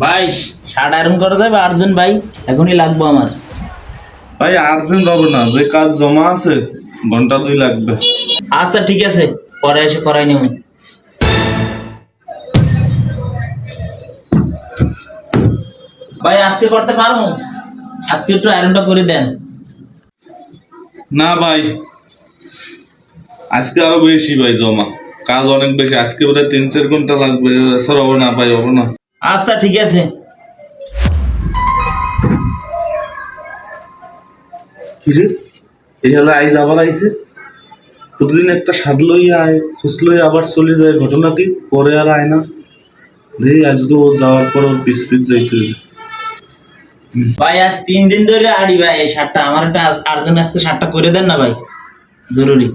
ভাই shirt iron করা যাবে আর্জেন্ট ভাই, এখনই লাগবে আমার। ভাই আর্জেন্ট হবে না, যে কাজ জমা আছে ঘন্টা 2 লাগবে। আচ্ছা ঠিক আছে, পরে এসে করাই নেব। ভাই আজকে করতে পারবো? আজকে একটু আয়রনটা করে দেন। না ভাই, আজকে আরো বেশি ভাই জমা, কাজ অনেক বেশি, আজকে বোধহয় 3-4 ঘন্টা লাগবে। স্যার হবে না ভাই, হবে না। আচ্ছা ঠিক আছে। কিরে, এই হলো আইজ আবার আইছে। প্রতিদিন একটা শার্ট লইয়া আয়, খোঁজ লইয়া আবার চলে যায়, ঘটনা কি পরে আর আয় না। দেখি আজকে ও যাওয়ার পর ওর পিস পিস যাইতে হবে। ভাই আজ 3 দিন ধরে আড়ি ভাই এই শার্টটা আমার, একটা আর্জেন্ট আজকে শার্টটা করে দেন না ভাই, জরুরি।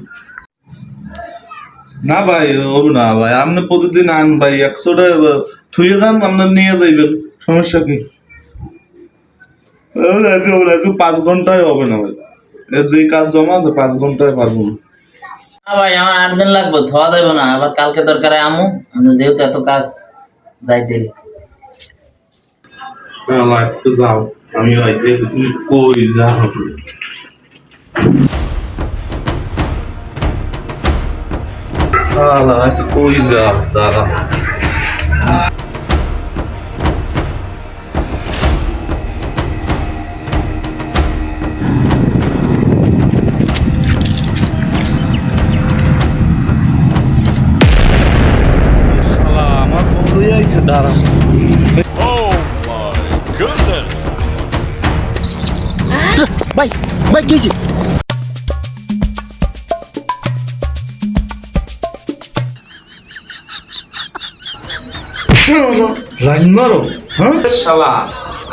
না ভাই হবে না ভাই, আপনি প্রতিদিন আন ভাই, 100টা থুয়ে যান, আপনার নিয়ে যাইবেন, সমস্যা কি? 5 ঘন্টায় হবে না ভাই, এর যে কাজ জমা আছে 5 ঘন্টায় পারবো না। না ভাই আমার আর্জেন্ট লাগবে, থোয়া যাবে না, আবার কালকে দরকারে আমু, যেহেতু এত কাজ যাইতে। আজকে যাও, আমি আইতেছি, তুমি কই যাও? আজ কই যাও দাদা? আমার বন্ধুই আইছে, দাঁড়া। Oh my goodness! ভাই ভাই কি হয়েছে? লাইন মারো, হ্যাঁ শালা,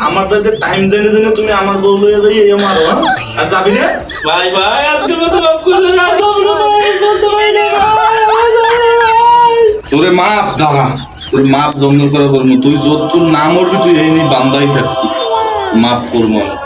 আমার তো টাইম জেনে জেনে তুমি আমার বউ লইয়া যাই এই মারো, হ্যাঁ? আর যাবি না ভাই? ভাই আজকে মতো মাফ করে না, যাব না ভাই, বলতে ভাই না ভাই। তোরে মাপ দাঁড়া, তোর মাপ জঙ্গল করে করবো, তুই যত তোর নাম উঠবি তুই এই বান্দাই থাকবি, মাপ করবো আমি।